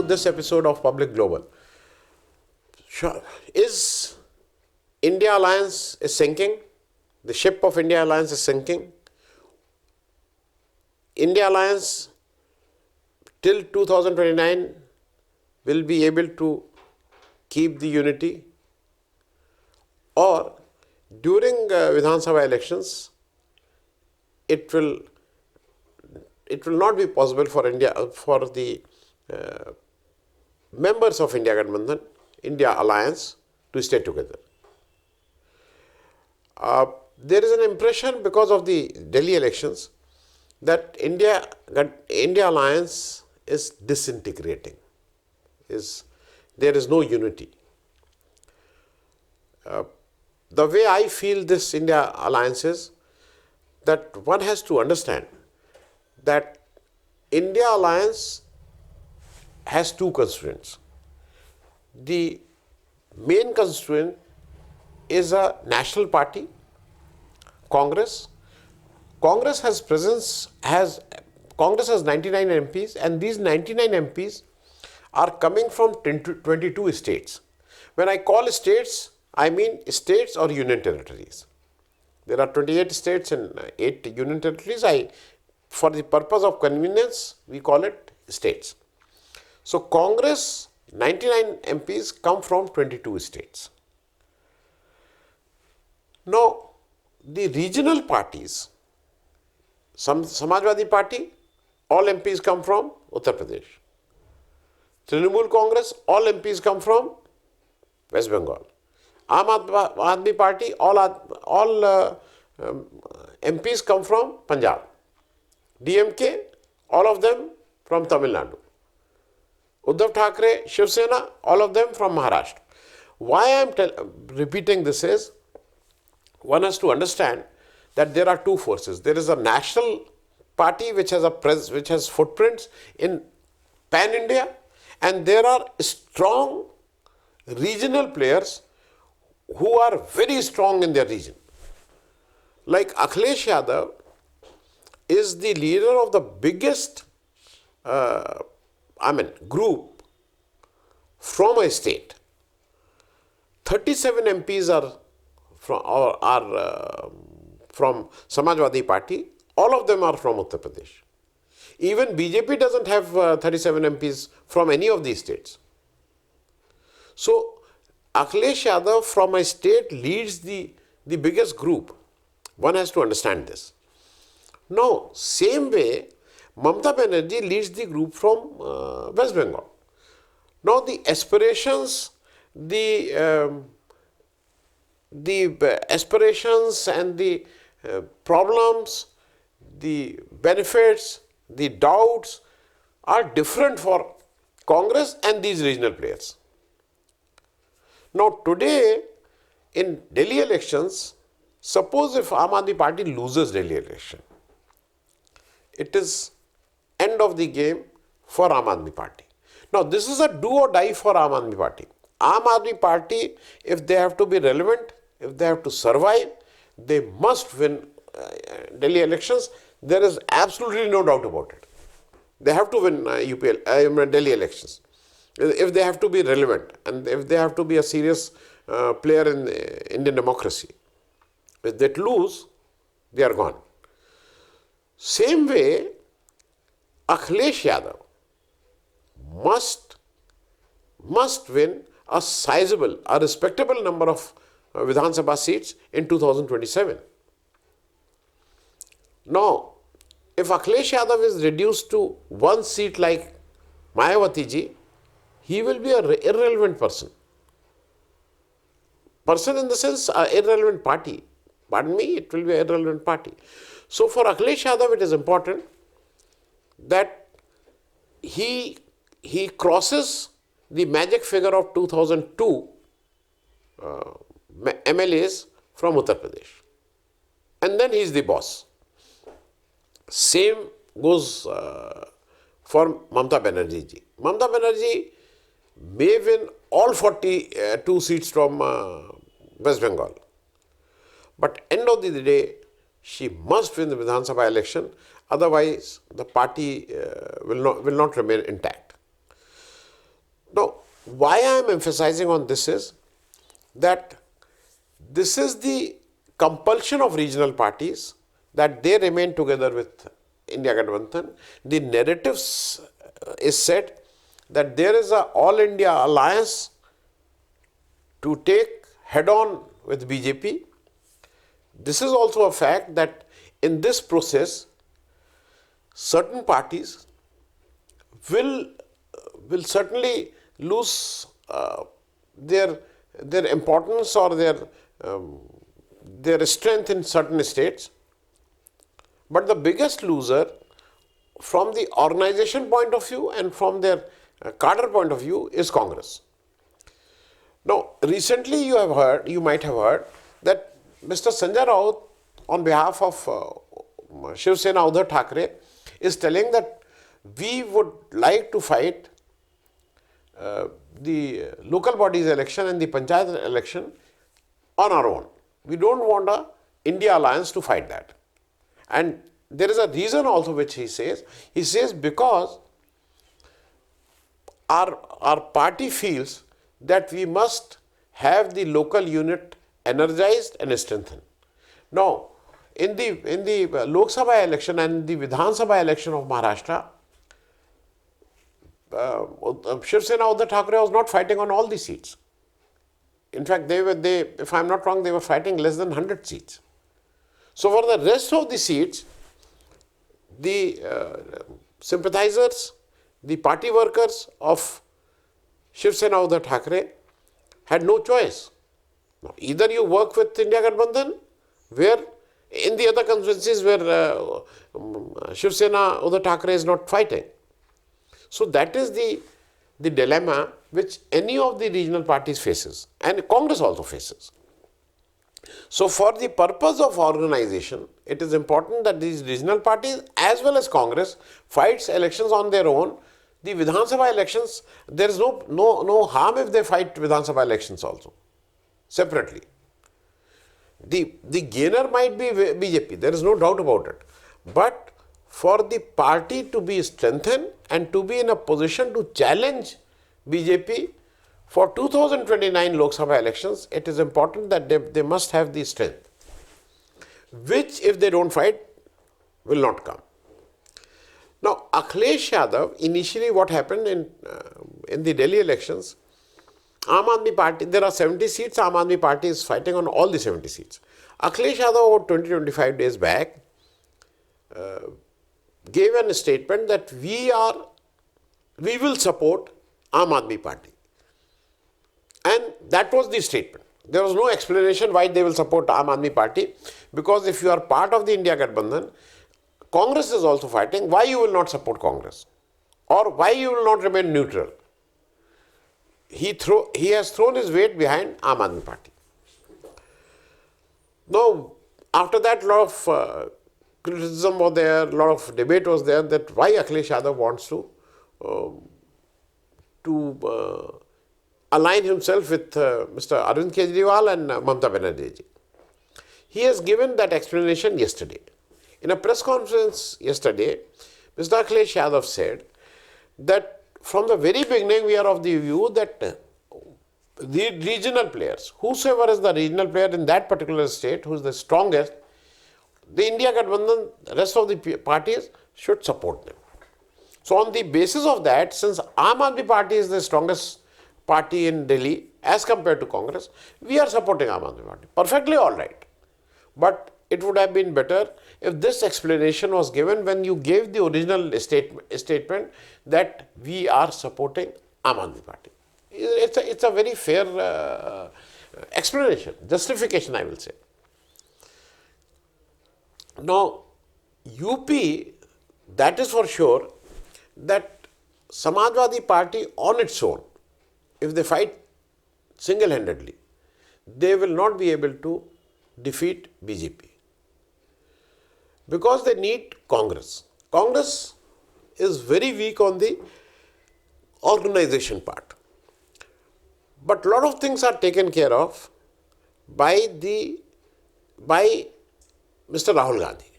this episode of Public Global. Sure. Is India Alliance is sinking? The ship of India Alliance is sinking. India Alliance till 2029 will be able to keep the unity, or during Vidhan Sabha elections it will not be possible for the members of India Gadbandhan, India Alliance to stay together. There is an impression because of the Delhi elections that India Alliance is disintegrating. There is no unity. The way I feel this India Alliance is that one has to understand that India Alliance has two constraints. The main constraint is a national party, Congress. Congress has 99 MPs, and these 99 MPs are coming from 22 states. When I call states, I mean states or union territories. There are 28 states and 8 union territories. For the purpose of convenience, we call it states. So Congress, 99 MPs come from 22 states. Now, the regional parties, Samajwadi Party, all MPs come from Uttar Pradesh. Trinamool Congress, all MPs come from West Bengal. Aam Aadmi Party, all MPs come from Punjab. DMK, all of them from Tamil Nadu. Uddhav Thackeray, Shiv Sena, all of them from Maharashtra. Why I am repeating this is, one has to understand that there are two forces. There is a national party which has footprints in pan-India, and there are strong regional players who are very strong in their region. Like Akhilesh Yadav is the leader of the biggest group from a state. 37 MPs are from Samajwadi Party. All of them are from Uttar Pradesh. Even BJP doesn't have 37 MPs from any of these states. So Akhilesh Yadav from a state leads the biggest group. One has to understand this. Now, same way, Mamata Banerjee leads the group from West Bengal. Now, the aspirations, the aspirations and the problems, the benefits, the doubts are different for Congress and these regional players. Now, today in Delhi elections, suppose if Aam Aadmi Party loses Delhi election, it is end of the game for Aam Aadmi Party. Now, this is a do or die for Aam Aadmi Party. Aam Aadmi Party, if they have to be relevant, if they have to survive, they must win Delhi elections. There is absolutely no doubt about it. They have to win Delhi elections if they have to be relevant and if they have to be a serious player in Indian democracy. If they lose, they are gone. Same way, Akhilesh Yadav must win a sizable, a respectable number of Vidhan Sabha seats in 2027. Now, if Akhilesh Yadav is reduced to one seat like Mayawati ji, he will be an irrelevant person. Person in the sense, irrelevant party. Pardon me, it will be an irrelevant party. So for Akhilesh Yadav, it is important that he crosses the magic figure of 2002 MLAs from Uttar Pradesh. And then he is the boss. Same goes for Mamata Banerjee ji. Mamata Banerjee may win all 42 seats from West Bengal. But end of the day, she must win the Vidhan Sabha election, otherwise the party will not remain intact. Now, why I am emphasizing on this is that this is the compulsion of regional parties that they remain together with India Gathbandhan. The narrative is set that there is an all India alliance to take head on with BJP. This is also a fact that in this process, certain parties will certainly lose their importance or their strength in certain states. But the biggest loser from the organization point of view and from their cadre point of view is Congress. Now, recently you might have heard that Mr. Sanjay Raut, on behalf of Shiv Sena Uddhav Thackeray, is telling that we would like to fight the local bodies election and the panchayat election on our own. We don't want a India alliance to fight that. And there is a reason also which he says. He says because our party feels that we must have the local unit energized and strengthened. Now, in the Lok Sabha election and the Vidhan Sabha election of Maharashtra, Shiv Sena Uddhav Thackeray was not fighting on all the seats. In fact, if I am not wrong, they were fighting less than 100 seats. So for the rest of the seats, the sympathizers, the party workers of Shiv Sena Uddhav Thackeray had no choice. Now, either you work with India Gathbandhan, where in the other constituencies where Shiv Sena Uddhav Thackeray is not fighting. So that is the dilemma which any of the regional parties faces, and Congress also faces. So for the purpose of organization, it is important that these regional parties as well as Congress fights elections on their own. The Vidhan Sabha elections, there is no harm if they fight Vidhan Sabha elections also, separately. The gainer might be BJP, there is no doubt about it. But for the party to be strengthened and to be in a position to challenge BJP for 2029 Lok Sabha elections, it is important that they must have the strength, which if they don't fight, will not come. Now, Akhilesh Yadav, initially what happened in the Delhi elections, Aam Aadmi Party, there are 70 seats, Aam Aadmi Party is fighting on all the 70 seats. Akhilesh Yadav, about 20-25 days back, gave a statement that we will support Aam Aadmi Party. And that was the statement. There was no explanation why they will support Aam Aadmi Party, because if you are part of the India Gathbandhan, Congress is also fighting, why you will not support Congress? Or why you will not remain neutral? He has thrown his weight behind Aam Aadmi Party. Now, after that, a lot of criticism was there, a lot of debate was there that why Akhilesh Yadav wants to align himself with Mr. Arvind Kejriwal and Mamata Banerjee. He has given that explanation yesterday. In a press conference yesterday, Mr. Akhilesh Yadav said that from the very beginning we are of the view that the regional players, whosoever is the regional player in that particular state, who is the strongest, the India Gathbandhan, the rest of the parties should support them. So on the basis of that, since Aam Aadmi Party is the strongest party in Delhi as compared to Congress, we are supporting Aam Aadmi Party. Perfectly all right. But it would have been better if this explanation was given when you gave the original statement that we are supporting Aam Aadmi Party. It's a very fair explanation, justification I will say. Now, UP, that is for sure that Samajwadi Party on its own, if they fight single-handedly, they will not be able to defeat BJP. Because they need Congress. Congress is very weak on the organization part. But a lot of things are taken care of by Mr. Rahul Gandhi.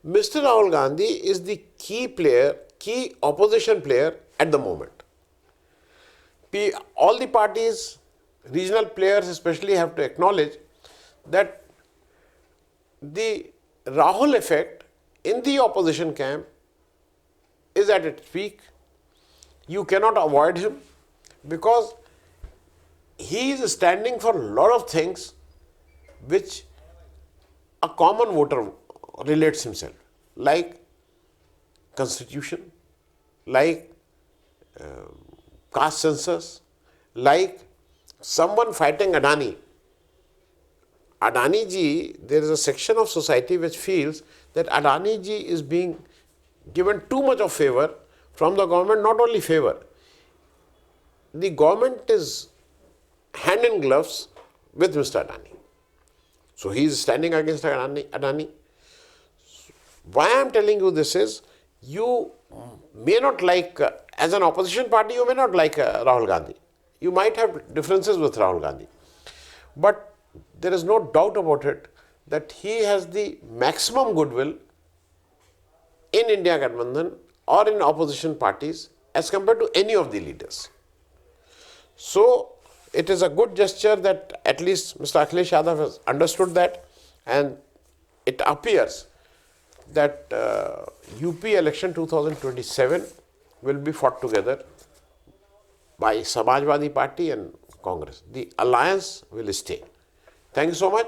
Mr. Rahul Gandhi is the key opposition player at the moment. all the parties, regional players especially, have to acknowledge that the Rahul effect in the opposition camp is at its peak. You cannot avoid him because he is standing for a lot of things which a common voter relates himself, like constitution, like caste census, like someone fighting Adani. Adani ji, there is a section of society which feels that Adani ji is being given too much of favor from the government, not only favor. The government is hand in gloves with Mr. Adani. So he is standing against Adani. Why I am telling you this is, you may not like, as an opposition party, you may not like Rahul Gandhi. You might have differences with Rahul Gandhi. But there is no doubt about it that he has the maximum goodwill in India Gathbandhan or in opposition parties as compared to any of the leaders. So it is a good gesture that at least Mr. Akhilesh Yadav has understood that, and it appears that UP election 2027 will be fought together by Samajwadi Party and Congress. The alliance will stay. Thank you so much.